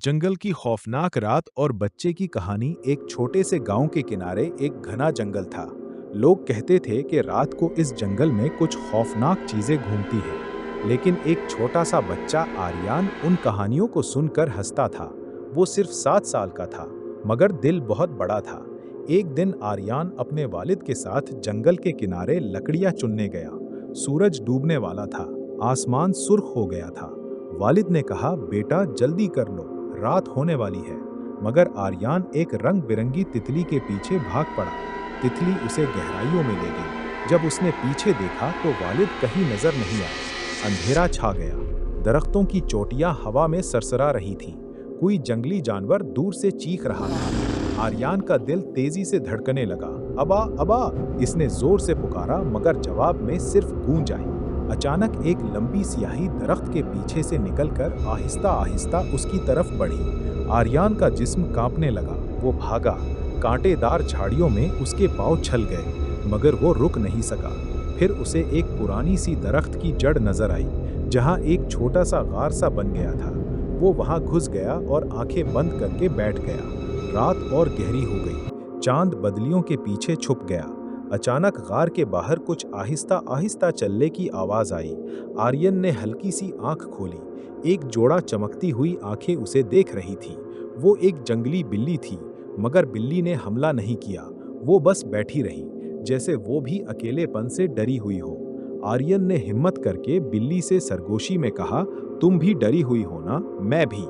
जंगल की खौफनाक रात और बच्चे की कहानी। एक छोटे से गांव के किनारे एक घना जंगल था। लोग कहते थे कि रात को इस जंगल में कुछ खौफनाक चीजें घूमती हैं। लेकिन एक छोटा सा बच्चा आर्यन उन कहानियों को सुनकर हंसता था। वो सिर्फ 7 साल का था, मगर दिल बहुत बड़ा था। एक दिन आर्यन अपने वालिद के साथ जंगल के किनारे लकड़ियां चुनने गया। सूरज डूबने वाला था, आसमान सुर्ख हो गया था। वालिद ने कहा, बेटा जल्दी कर लो, रात होने वाली है। मगर आर्यन एक रंग बिरंगी तितली के पीछे भाग पड़ा। तितली उसे गहराइयों में ले गई। जब उसने पीछे देखा तो वालिद कहीं नजर नहीं आया। अंधेरा छा गया। दरख्तों की चोटियां हवा में सरसरा रही थीं। कोई जंगली जानवर दूर से चीख रहा था। आर्यन का दिल तेजी से धड़कने लगा। अबा अबा, इसने जोर से पुकारा, मगर जवाब में सिर्फ गूंज आई। अचानक एक लंबी स्याही दरख्त के पीछे से निकलकर आहिस्ता आहिस्ता उसकी तरफ बढ़ी। आर्यन का जिस्म कांपने लगा। वो भागा। कांटेदार झाड़ियों में उसके पांव छल गए, मगर वो रुक नहीं सका। फिर उसे एक पुरानी सी दरख्त की जड़ नजर आई, जहां एक छोटा सा गार सा बन गया था। वो वहां घुस गया और आंखें बंद करके बैठ गया। रात और गहरी हो गई। चांद बदलियों के पीछे छुप गया। अचानक गार के बाहर कुछ आहिस्ता आहिस्ता चलने की आवाज आई। आर्यन ने हल्की सी आंख खोली। एक जोड़ा चमकती हुई आंखें उसे देख रही थी। वो एक जंगली बिल्ली थी, मगर बिल्ली ने हमला नहीं किया। वो बस बैठी रही, जैसे वो भी अकेलेपन से डरी हुई हो। आर्यन ने हिम्मत करके बिल्ली से सरगोशी में कहा, तुम भी डरी हुई हो ना? मैं भी।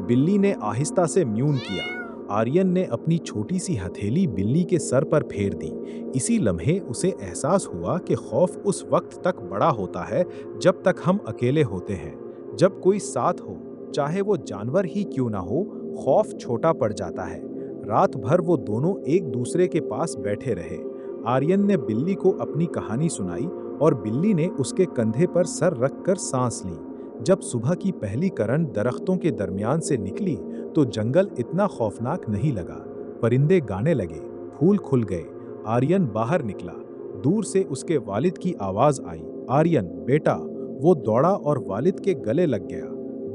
बिल्ली ने आहिस्ता से म्यून किया। आर्यन ने अपनी छोटी सी हथेली बिल्ली के सर पर फेर दी। इसी लम्हे उसे एहसास हुआ कि खौफ उस वक्त तक बड़ा होता है जब तक हम अकेले होते हैं। जब कोई साथ हो, चाहे वो जानवर ही क्यों ना हो, खौफ छोटा पड़ जाता है। रात भर वो दोनों एक दूसरे के पास बैठे रहे। आर्यन ने बिल्ली को अपनी कहानी सुनाई और बिल्ली ने उसके कंधे पर सर रखकर सांस ली। जब सुबह की पहली किरण दरख्तों के दरमियान से निकली तो जंगल इतना खौफनाक नहीं लगा। परिंदे गाने लगे, फूल खुल गए। आर्यन बाहर निकला। दूर से उसके वालिद की आवाज आई, आर्यन बेटा। वो दौड़ा और वालिद के गले लग गया।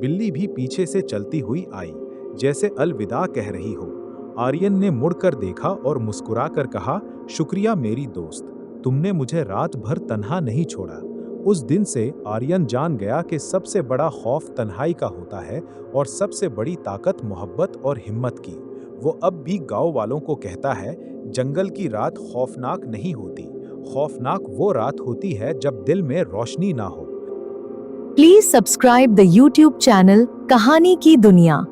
बिल्ली भी पीछे से चलती हुई आई, जैसे अलविदा कह रही हो। आर्यन ने मुड़कर देखा और मुस्कुराकर कहा, शुक्रिया मेरी दोस्त, तुमने मुझे रात भर तन्हा नहीं छोड़ा। उस दिन से आर्यन जान गया कि सबसे बड़ा खौफ तन्हाई का होता है और सबसे बड़ी ताकत मोहब्बत और हिम्मत की। वो अब भी गांव वालों को कहता है, जंगल की रात खौफनाक नहीं होती। खौफनाक वो रात होती है जब दिल में रोशनी ना हो। Please subscribe the YouTube channel कहानी की दुनिया।